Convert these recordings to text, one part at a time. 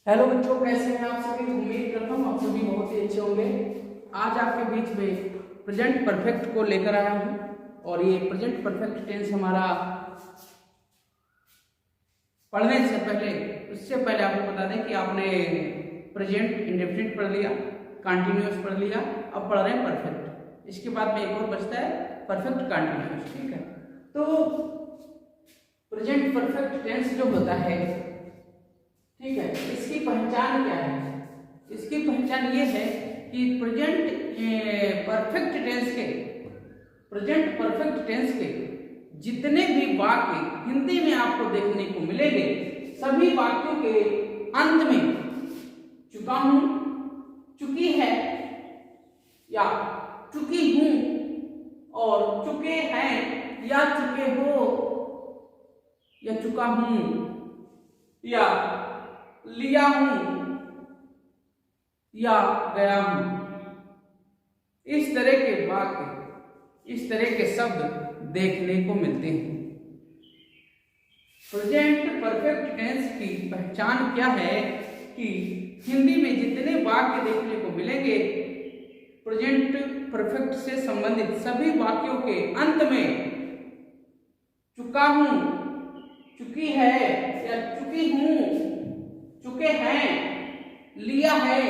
Hello बच्चों, कैसे हैं आप सभी। उम्मीद करता हूँ आप सभी बहुत ही अच्छे होंगे। आज आपके बीच में प्रेजेंट परफेक्ट को लेकर आया हूँ और ये प्रेजेंट परफेक्ट टेंस हमारा पढ़ने से पहले उससे पहले आपको बता दें कि आपने प्रेजेंट इंडेफिनिट पढ़ लिया, कंटिन्यूअस पढ़ लिया, अब पढ़ रहे हैं परफेक्ट। इसके बाद में एक और बचता है परफेक्ट कंटिन्यूअस। ठीक है, तो प्रेजेंट परफेक्ट टेंस जो होता है, ठीक है, इसकी पहचान क्या है। इसकी पहचान ये है कि प्रेजेंट परफेक्ट टेंस के जितने भी वाक्य हिंदी में आपको देखने को मिलेंगे, सभी वाक्यों के अंत में चुका हूं, चुकी है या चुकी हूं और चुके हैं या चुके हो या चुका हूं या लिया हूं या गया हूं, इस तरह के वाक्य, इस तरह के शब्द देखने को मिलते हैं। प्रेजेंट परफेक्ट टेंस की पहचान क्या है कि हिंदी में जितने वाक्य देखने को मिलेंगे, प्रेजेंट परफेक्ट से संबंधित सभी वाक्यों के अंत में चुका हूं, चुकी है या चुकी हूं, चुके हैं, लिया है,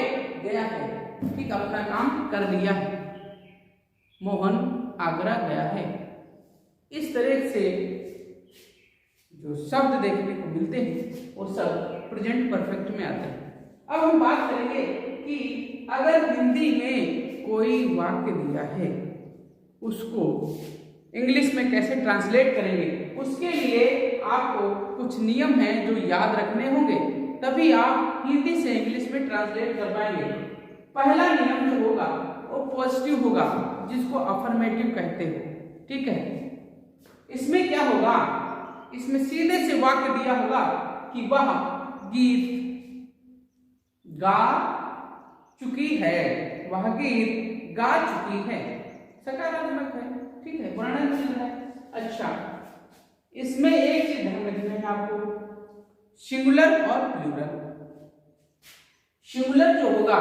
गया है, ठीक, अपना काम कर लिया है, मोहन आगरा गया है। इस तरह से जो शब्द देखने को मिलते हैं वो सब प्रेजेंट परफेक्ट में आते हैं। अब हम बात करेंगे कि अगर हिंदी में कोई वाक्य दिया है, उसको इंग्लिश में कैसे ट्रांसलेट करेंगे, उसके लिए आपको कुछ नियम हैं जो याद रखने होंगे, तभी आप हिंदी से इंग्लिश में ट्रांसलेट कर पाएंगे। पहला नियम जो होगा वो पॉजिटिव होगा, जिसको अफर्मेटिव कहते हैं। ठीक है, इसमें क्या होगा, इसमें सीधे से वाक्य दिया होगा कि वह गीत गा चुकी है, वह गीत गा चुकी है, सकारात्मक है, ठीक है, वर्णन चल रहा है। अच्छा, इसमें एक चीज ध्यान रखना है आपको, सिंगुलर और प्लूरल। सिंगुलर जो होगा,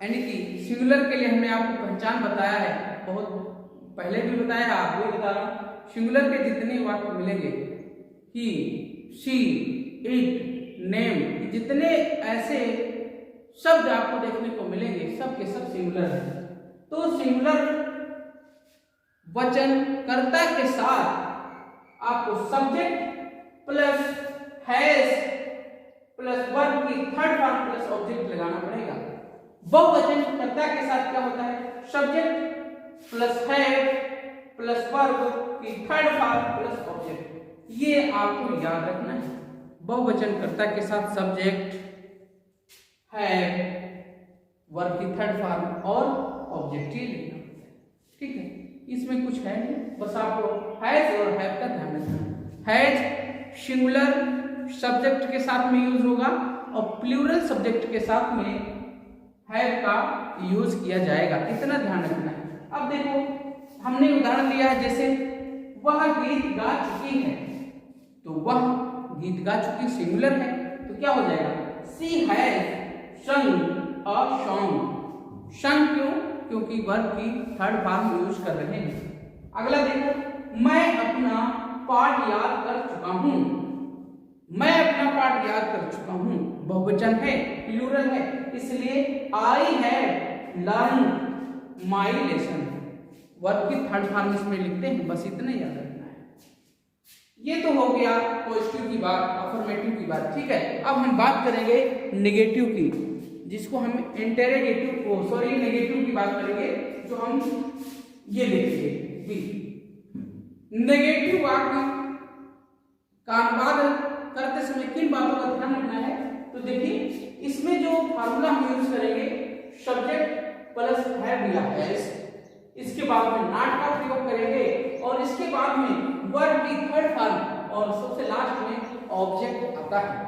यानी कि सिंगुलर के लिए हमने आपको पहचान बताया है, बहुत पहले भी बताया, आप भी बता रहा हूं। सिंगुलर के जितने वाक्य मिलेंगे, ही, शी, इट, नेम, जितने ऐसे शब्द आपको देखने को मिलेंगे, सब के सब सिंगुलर है। तो सिंगुलर वचन कर्ता के साथ आपको subject plus has plus verb की थर्ड फॉर्म प्लस ऑब्जेक्ट लगाना पड़ेगा। बहुवचन कर्ता के साथ क्या होता है, subject plus have plus verb की थर्ड फॉर्म प्लस ऑब्जेक्ट, ये आपको याद रखना है। बहुवचन कर्ता के साथ सब्जेक्ट, हैव, वर्ब की थर्ड फॉर्म और ऑब्जेक्ट ही लिखना होता है। ठीक है, इसमें कुछ है नहीं, बस आपको हैज और हैव का ध्यान रखना। हैज सिंगुलर सब्जेक्ट के साथ में यूज होगा और प्लूरल सब्जेक्ट के साथ में हैव का यूज किया जाएगा, इतना ध्यान रखना है। अब देखो, हमने उदाहरण लिया है, जैसे वह गीत गा चुकी है, तो वह गीत गा चुकी सिंगुलर है, तो क्या हो जाएगा, she has sung a song। sung क्यों, क्योंकि वर्ब की थर्ड फॉर्म यूज कर रहे हैं। अगला देखो, मैं अपना पाठ याद कर चुका हूं, मैं अपना पाठ याद कर चुका हूं, बहुवचन है, प्लूरल है, इसलिए I have learn my lesson, verb की थर्ड फॉर्म इसमें लिखते हैं, बस इतना याद रखना है। ये तो हो गया पॉजिटिव की बात, अफर्मेटिव की बात। ठीक है, अब हम बात करेंगे नेगेटिव की, जिसको हम नेगेटिव की बात करेंगे, जो हम ये देखेंगे बी। नेगेटिव वाक्य का अनुवाद करते समय किन बातों का ध्यान रखना है, तो देखिए, इसमें जो फार्मूला हम यूज करेंगे, सब्जेक्ट प्लस हैव या हैज, इसके बाद में नॉट का प्रयोग करेंगे और इसके बाद में वर्ब की थर्ड फॉर्म और सबसे लास्ट में ऑब्जेक्ट आता है।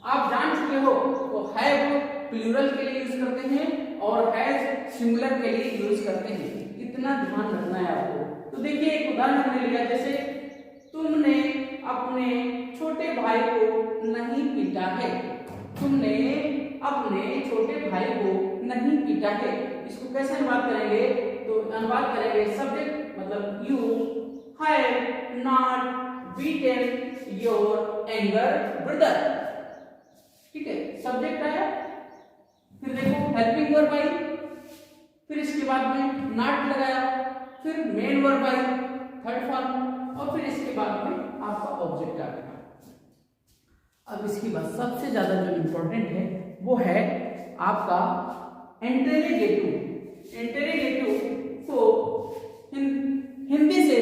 आप जान चुके हो, तो हैव प्लूरल के लिए यूज करते हैं और हैज सिंगुलर के लिए यूज करते हैं, इतना ध्यान रखना है आपको। तो देखिए, एक उदाहरण हमने लिया, जैसे तुमने अपने छोटे भाई को नहीं पीटा है, तुमने अपने छोटे भाई को नहीं पीटा है। इसको कैसे अनुवाद करेंगे? तो अनुवाद करेंगे सब्जेक्ट मतलब you have not beaten your anger brother. ठीक है, सब्जेक्ट आया, फिर देखो हेल्पिंग वर्ब आई, फिर इसके बाद में नॉट लगाया, फिर main verb I third form, और फिर इसके बाद में आपका ऑब्जेक्ट आ गया। अब इसके बाद सबसे ज्यादा जो इंपॉर्टेंट है वो है आपका इंटेरोगेटिव। इंटेरोगेटिव को हिंदी से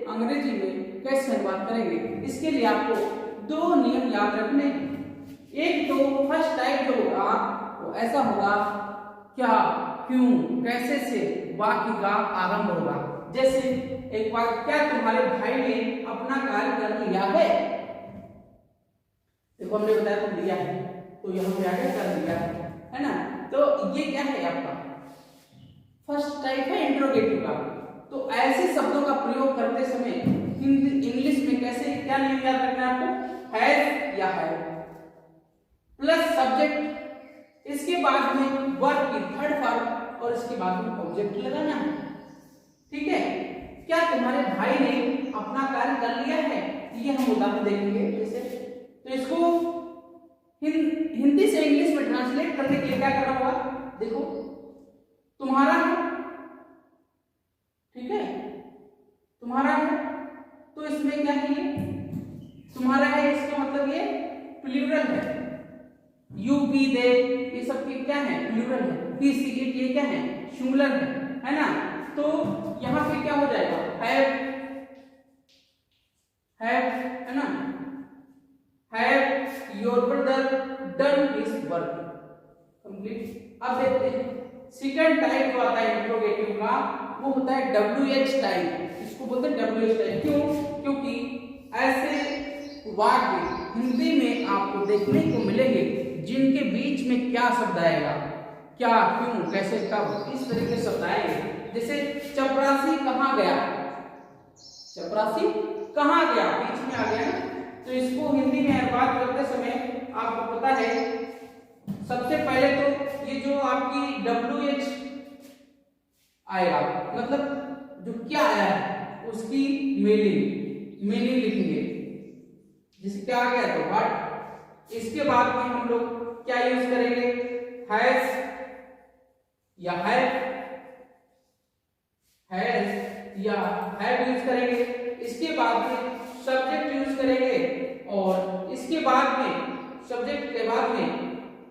अंग्रेजी में कैसे अनुवाद करेंगे? इसके लिए आपको दो नियम याद रखने हैं। एक तो फर्स्ट टाइप जो होगा वो ऐसा होगा, क्या, क्यों, कैसे से वाक्य का आरंभ होगा। जैसे एक बार, क्या तुम्हारे भाई ने अपना कार्य कर लिया है? देखो हमने बताया तो लिया है, तो यहाँ पे आगे कर दिया है ना। तो ये क्या है आपका फर्स्ट टाइप है इंट्रोगेटिव का। तो ऐसे शब्दों का प्रयोग करते समय हिंदी इंग्लिश में कैसे, क्या नियम याद रखना है आपको? हैज या है प्लस सब्जेक्ट, इसके बाद में वर्ब की थर्ड फॉर्म और इसके बाद में ऑब्जेक्ट लगाना है। ठीक है, क्या तुम्हारे भाई ने अपना कार्य कर लिया है? ये हम उदाहरण देखेंगे जैसे। तो इसको हिंदी से इंग्लिश में ट्रांसलेट करने के लिए क्या करना होगा? देखो तुम्हारा है, ठीक है, तुम्हारा है, तो इसमें क्या है? तुम्हारा है, इसका मतलब ये प्लूरल है। यू, बी, दे, ये सब के क्या है? प्लूरल है। ही, सी, इट, ये क्या है? सिंगुलर है ना। तो यहां पे क्या हो जाएगा? है ना। Have your brother done his work complete. अब देखते हैं सेकंड टाइप जो आता है इंट्रोगेटिव का, वो होता है WH टाइप। इसको बोलते हैं WH टाइप। क्यों? क्योंकि ऐसे वाक्य हिंदी में आपको देखने को मिलेंगे जिनके बीच में क्या शब्द आएगा, क्या, क्यों, कैसे, कब, इस तरह के शब्द आएंगे। जैसे चपरासी कहाँ गया? चपरासी कहाँ गया, बीच में आ गया ना। तो इसको हिंदी में अनुवाद करते समय आपको पता है, सबसे पहले तो ये जो आपकी WH आएगा, मतलब जो क्या आया है उसकी मीनिंग लिखेंगे। जैसे क्या आ गया तो व्हाट। इसके बाद में हम लोग क्या यूज करेंगे? हैज या हैव यूज करेंगे। इसके बाद में सब्जेक्ट यूज करेंगे, और इसके बाद में सब्जेक्ट के बाद में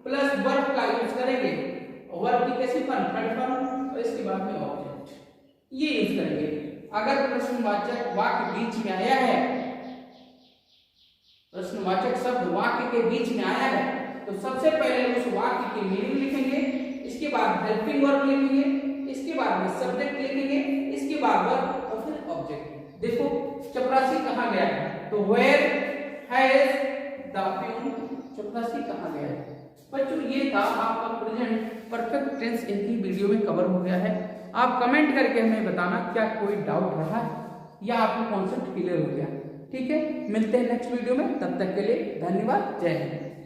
प्लस वर्ब का यूज करेंगे, और वर्ब की कैसी फॉर्म? थर्ड फॉर्म, और इसके बाद में ऑब्जेक्ट ये यूज करेंगे। अगर प्रश्नवाचक वाक्य बीच में आया है, प्रश्नवाचक शब्द वाक्य के बीच में आया है, तो सबसे पहले उस वाक्य की मीनिंग लिखेंगे, इसके बाद हेल्पिंग वर्ब लिखेंगे, इसके बाद में सब्जेक्ट लिखेंगे, इसके बाद वर्ब और फिर ऑब्जेक्ट। देखो चपरासी कहाँ गया है? तो वेयर हैज द प्यून, चपरासी कहाँ गया है? बच्चों ये था आपका प्रेजेंट परफेक्ट टेंस, एक ही वीडियो में कवर हो गया है। आप कमेंट करके हमें बताना क्या कोई डाउट रहा है या आपको कॉन्सेप्ट क्लियर हो गया। ठीक है, मिलते हैं नेक्स्ट वीडियो में, तब तक के लिए धन्यवाद, जय हिंद।